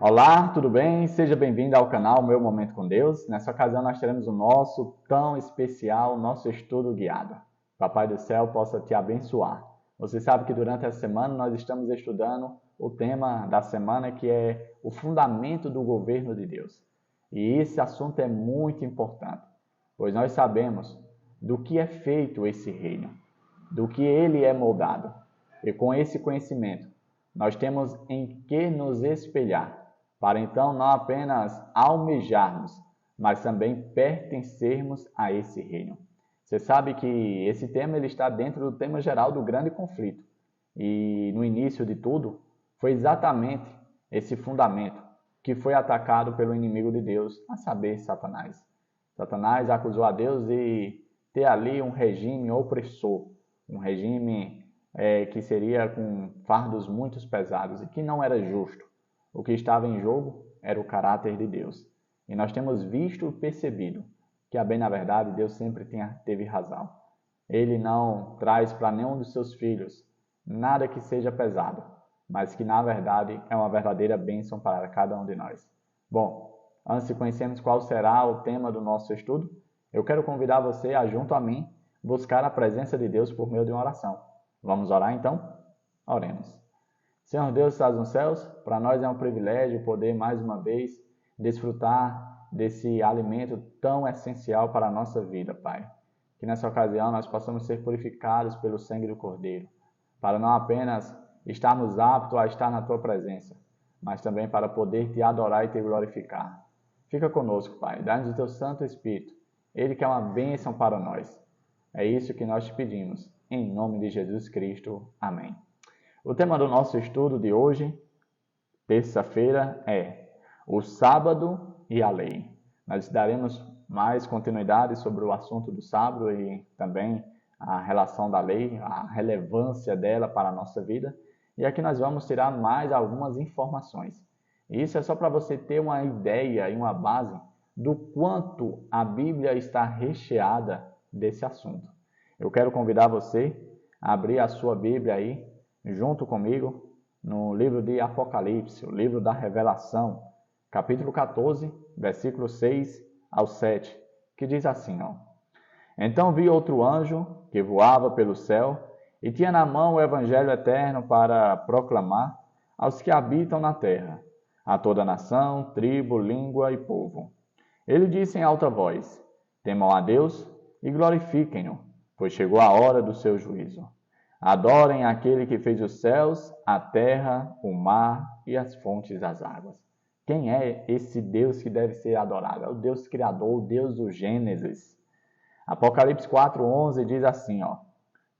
Olá, tudo bem? Seja bem-vindo ao canal Meu Momento com Deus. Nessa ocasião nós teremos o nosso tão especial, nosso estudo guiado. Papai do céu possa te abençoar. Você sabe que durante a semana nós estamos estudando o tema da semana que é o fundamento do governo de Deus. E esse assunto é muito importante, pois nós sabemos do que é feito esse reino, do que ele é moldado. E com esse conhecimento, nós temos em que nos espelhar para então não apenas almejarmos, mas também pertencermos a esse reino. Você sabe que esse tema ele está dentro do tema geral do grande conflito. E no início de tudo, foi exatamente esse fundamento que foi atacado pelo inimigo de Deus, a saber, Satanás. Satanás acusou a Deus de ter ali um regime opressor, um regime que seria com fardos muito pesados e que não era justo. O que estava em jogo era o caráter de Deus. E nós temos visto e percebido que, a bem na verdade, Deus sempre teve razão. Ele não traz para nenhum dos seus filhos nada que seja pesado, mas que, na verdade, é uma verdadeira bênção para cada um de nós. Bom, antes de conhecermos qual será o tema do nosso estudo, eu quero convidar você a, junto a mim, buscar a presença de Deus por meio de uma oração. Vamos orar então? Oremos. Senhor Deus que estás nos céus, para nós é um privilégio poder mais uma vez desfrutar desse alimento tão essencial para a nossa vida, Pai. Que nessa ocasião nós possamos ser purificados pelo sangue do Cordeiro, para não apenas estarmos aptos a estar na Tua presença, mas também para poder Te adorar e Te glorificar. Fica conosco, Pai, dá-nos o Teu Santo Espírito, Ele que é uma bênção para nós. É isso que nós te pedimos, em nome de Jesus Cristo. Amém. O tema do nosso estudo de hoje, terça-feira, é o sábado e a lei. Nós daremos mais continuidade sobre o assunto do sábado e também a relação da lei, a relevância dela para a nossa vida. E aqui nós vamos tirar mais algumas informações. Isso é só para você ter uma ideia e uma base do quanto a Bíblia está recheada desse assunto. Eu quero convidar você a abrir a sua Bíblia aí, junto comigo, no livro de Apocalipse, o livro da Revelação, capítulo 14, versículos 6 ao 7, que diz assim, ó. Então vi outro anjo que voava pelo céu e tinha na mão o evangelho eterno para proclamar aos que habitam na terra, a toda nação, tribo, língua e povo. Ele disse em alta voz, temam a Deus e glorifiquem-no, pois chegou a hora do seu juízo. Adorem aquele que fez os céus, a terra, o mar e as fontes das águas. Quem é esse Deus que deve ser adorado? É o Deus Criador, o Deus do Gênesis. Apocalipse 4:11 diz assim, ó.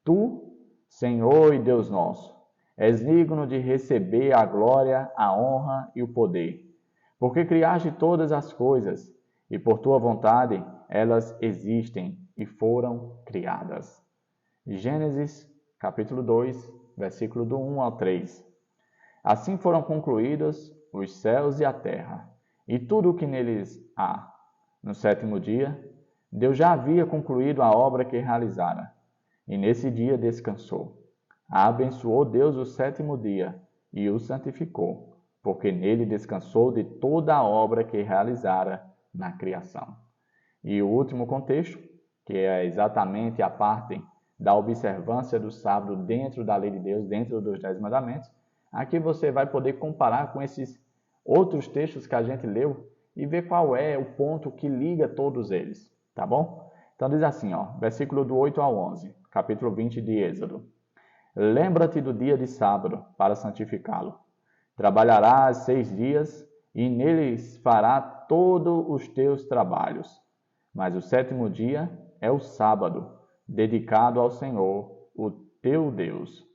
Tu, Senhor e Deus nosso, és digno de receber a glória, a honra e o poder, porque criaste todas as coisas, e por tua vontade elas existem e foram criadas. Gênesis capítulo 2, versículo do 1 ao 3. Assim foram concluídos os céus e a terra, e tudo o que neles há. No sétimo dia, Deus já havia concluído a obra que realizara, e nesse dia descansou. Abençoou Deus o sétimo dia e o santificou, porque nele descansou de toda a obra que realizara na criação. E o último contexto, que é exatamente a parte da observância do sábado dentro da lei de Deus, dentro dos 10 mandamentos, aqui você vai poder comparar com esses outros textos que a gente leu e ver qual é o ponto que liga todos eles, tá bom? Então diz assim, ó, versículo do 8 ao 11, capítulo 20 de Êxodo. Lembra-te do dia de sábado para santificá-lo. Trabalharás 6 dias e neles fará todos os teus trabalhos. Mas o sétimo dia é o sábado, dedicado ao Senhor, o teu Deus.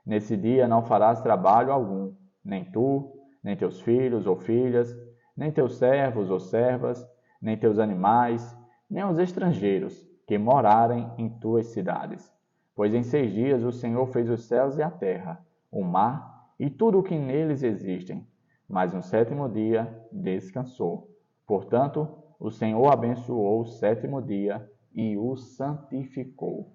Nesse dia não farás trabalho algum, nem tu, nem teus filhos ou filhas, nem teus servos ou servas, nem teus animais, nem os estrangeiros que morarem em tuas cidades. Pois em 6 dias o Senhor fez os céus e a terra, o mar e tudo o que neles existem. Mas no sétimo dia descansou. Portanto, o Senhor abençoou o sétimo dia e o santificou.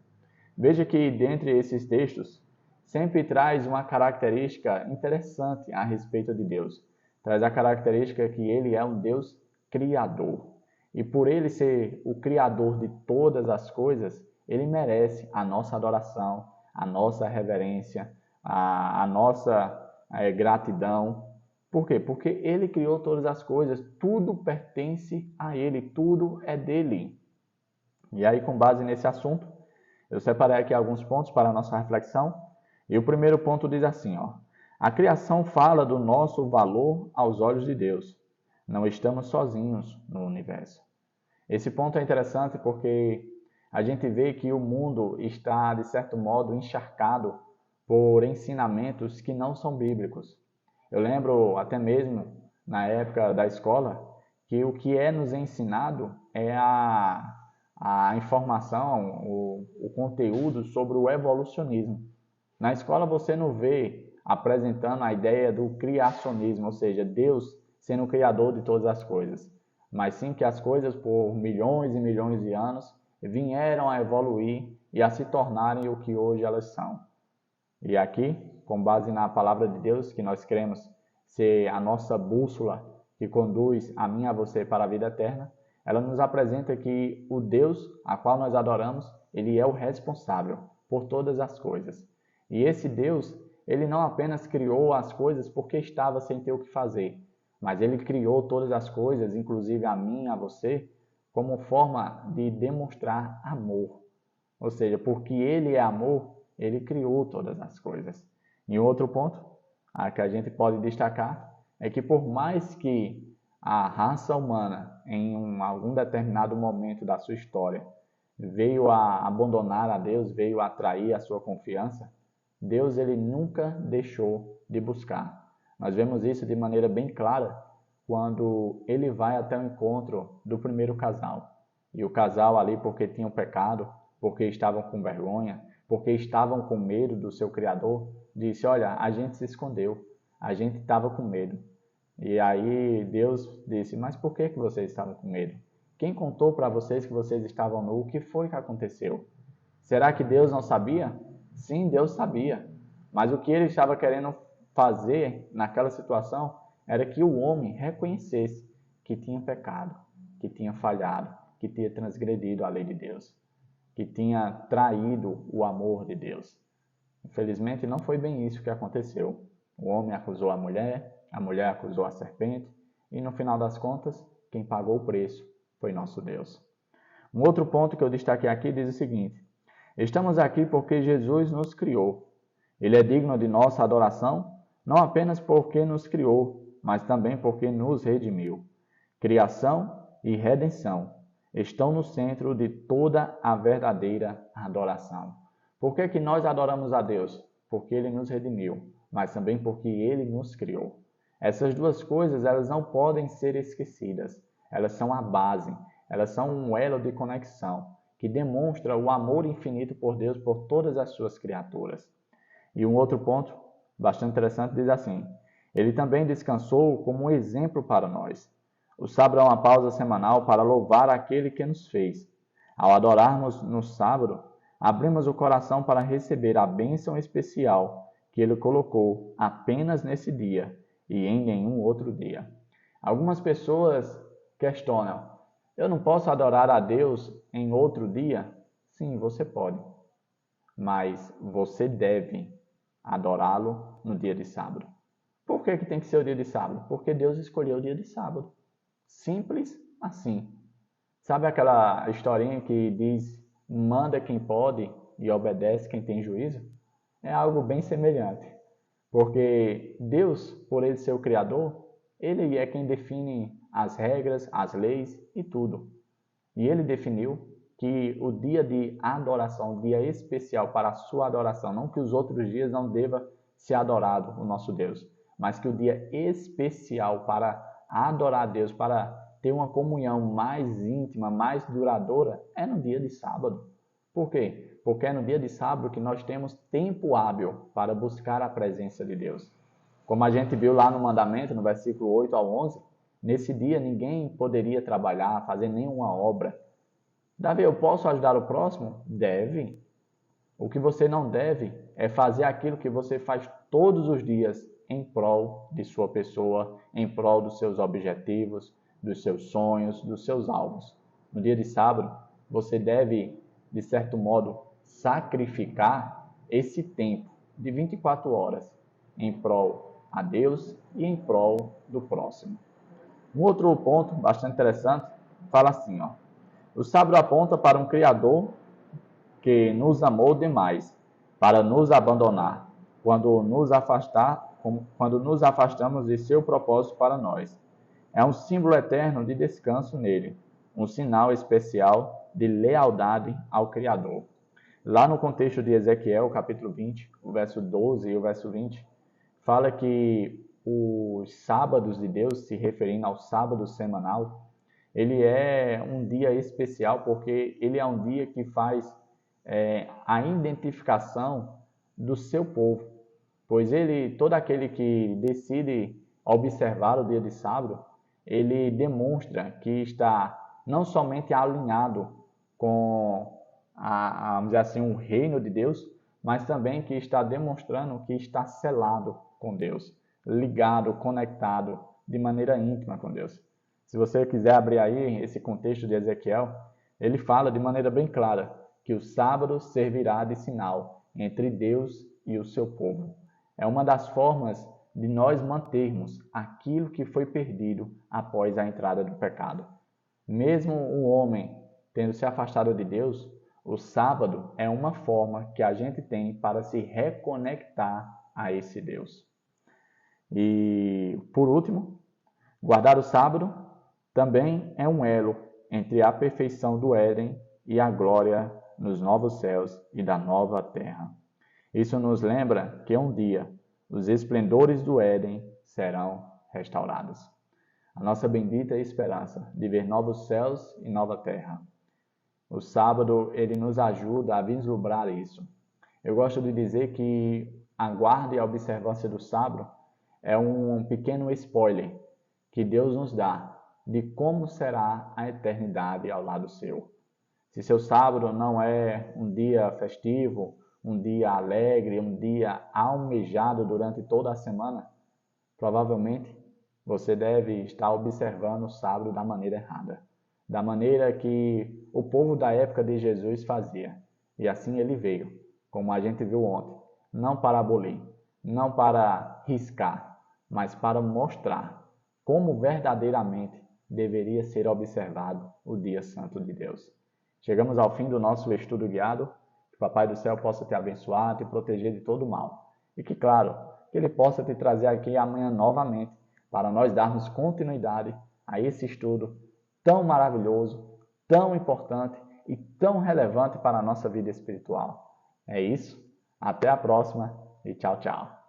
Veja que, dentre esses textos, sempre traz uma característica interessante a respeito de Deus. traz a característica que ele é um Deus criador. E por ele ser o criador de todas as coisas, ele merece a nossa adoração, a nossa reverência, a nossa gratidão. Por quê? Porque ele criou todas as coisas, tudo pertence a ele, tudo é dele. E aí, com base nesse assunto, eu separei aqui alguns pontos para a nossa reflexão. E o primeiro ponto diz assim, ó: a criação fala do nosso valor aos olhos de Deus. Não estamos sozinhos no universo. Esse ponto é interessante porque a gente vê que o mundo está, de certo modo, encharcado por ensinamentos que não são bíblicos. Eu lembro até mesmo, na época da escola, que o que é nos ensinado é a informação, o conteúdo sobre o evolucionismo. Na escola você não vê apresentando a ideia do criacionismo, ou seja, Deus sendo o criador de todas as coisas, mas sim que as coisas por milhões e milhões de anos vieram a evoluir e a se tornarem o que hoje elas são. E aqui, com base na palavra de Deus, que nós cremos ser a nossa bússola que conduz a mim e a você para a vida eterna, ela nos apresenta que o Deus a qual nós adoramos, ele é o responsável por todas as coisas. E esse Deus, ele não apenas criou as coisas porque estava sem ter o que fazer, mas ele criou todas as coisas, inclusive a mim e a você, como forma de demonstrar amor. Ou seja, porque ele é amor, ele criou todas as coisas. E outro ponto que a gente pode destacar é que por mais que a raça humana, em algum determinado momento da sua história, veio a abandonar a Deus, veio a trair a sua confiança, Deus ele nunca deixou de buscar. Nós vemos isso de maneira bem clara quando ele vai até o encontro do primeiro casal. E o casal ali, porque tinham pecado, porque estavam com vergonha, porque estavam com medo do seu Criador, disse, olha, a gente se escondeu, a gente estava com medo. E aí Deus disse, mas por que vocês estavam com medo? Quem contou para vocês que vocês estavam nu? O que foi que aconteceu? Será que Deus não sabia? Sim, Deus sabia. Mas o que ele estava querendo fazer naquela situação era que o homem reconhecesse que tinha pecado, que tinha falhado, que tinha transgredido a lei de Deus, que tinha traído o amor de Deus. Infelizmente, não foi bem isso que aconteceu. O homem acusou a mulher acusou a serpente, e no final das contas, quem pagou o preço foi nosso Deus. Um outro ponto que eu destaquei aqui diz o seguinte: estamos aqui porque Jesus nos criou. Ele é digno de nossa adoração, não apenas porque nos criou, mas também porque nos redimiu. Criação e redenção estão no centro de toda a verdadeira adoração. Por que nós adoramos a Deus? Porque Ele nos redimiu, mas também porque Ele nos criou. Essas duas coisas, elas não podem ser esquecidas. Elas são a base, elas são um elo de conexão que demonstra o amor infinito por Deus por todas as suas criaturas. E um outro ponto bastante interessante diz assim: ele também descansou como um exemplo para nós. O sábado é uma pausa semanal para louvar aquele que nos fez. Ao adorarmos no sábado, abrimos o coração para receber a bênção especial que ele colocou apenas nesse dia e em nenhum outro dia. Algumas pessoas questionam: eu não posso adorar a Deus em outro dia? Sim, você pode, mas você deve adorá-lo no dia de sábado. Por que tem que ser o dia de sábado? Porque Deus escolheu o dia de sábado. Simples assim. Sabe aquela historinha que diz: manda quem pode e obedece quem tem juízo? É algo bem semelhante. Porque Deus, por ele ser o Criador, ele é quem define as regras, as leis e tudo. E ele definiu que o dia de adoração, o dia especial para a sua adoração, não que os outros dias não deva ser adorado o nosso Deus, mas que o dia especial para adorar a Deus, para ter uma comunhão mais íntima, mais duradoura, é no dia de sábado. Por quê? Porque é no dia de sábado que nós temos tempo hábil para buscar a presença de Deus. Como a gente viu lá no mandamento, no versículo 8 ao 11, nesse dia ninguém poderia trabalhar, fazer nenhuma obra. Davi, eu posso ajudar o próximo? Deve. O que você não deve é fazer aquilo que você faz todos os dias em prol de sua pessoa, em prol dos seus objetivos, dos seus sonhos, dos seus alvos. No dia de sábado, você deve, de certo modo, sacrificar esse tempo de 24 horas em prol a Deus e em prol do próximo. Um outro ponto bastante interessante fala assim, ó: o sábado aponta para um Criador que nos amou demais para nos abandonar quando nos afastamos de seu propósito para nós. É um símbolo eterno de descanso nele, um sinal especial de lealdade ao Criador. Lá no contexto de Ezequiel, capítulo 20, o verso 12 e o verso 20, fala que os sábados de Deus, se referindo ao sábado semanal, ele é um dia especial porque ele é um dia que faz a identificação do seu povo, pois todo aquele que decide observar o dia de sábado, ele demonstra que está não somente alinhado com vamos dizer assim, o reino de Deus, mas também que está demonstrando que está selado com Deus, ligado, conectado de maneira íntima com Deus. Se você quiser abrir aí esse contexto de Ezequiel, ele fala de maneira bem clara que o sábado servirá de sinal entre Deus e o seu povo. É uma das formas de nós mantermos aquilo que foi perdido após a entrada do pecado. Mesmo o homem tendo se afastado de Deus, o sábado é uma forma que a gente tem para se reconectar a esse Deus. E, por último, guardar o sábado também é um elo entre a perfeição do Éden e a glória nos novos céus e da nova terra. Isso nos lembra que um dia os esplendores do Éden serão restaurados. A nossa bendita esperança de ver novos céus e nova terra. O sábado, ele nos ajuda a vislumbrar isso. Eu gosto de dizer que a guarda e a observância do sábado é um pequeno spoiler que Deus nos dá de como será a eternidade ao lado seu. Se seu sábado não é um dia festivo, um dia alegre, um dia almejado durante toda a semana, provavelmente você deve estar observando o sábado da maneira errada, da maneira que o povo da época de Jesus fazia. E assim ele veio, como a gente viu ontem, não para abolir, não para riscar, mas para mostrar como verdadeiramente deveria ser observado o dia santo de Deus. Chegamos ao fim do nosso estudo guiado. Que o Papai do Céu possa te abençoar, te proteger de todo mal. E que, claro, que Ele possa te trazer aqui amanhã novamente para nós darmos continuidade a esse estudo tão maravilhoso, tão importante e tão relevante para a nossa vida espiritual. É isso. Até a próxima e tchau, tchau.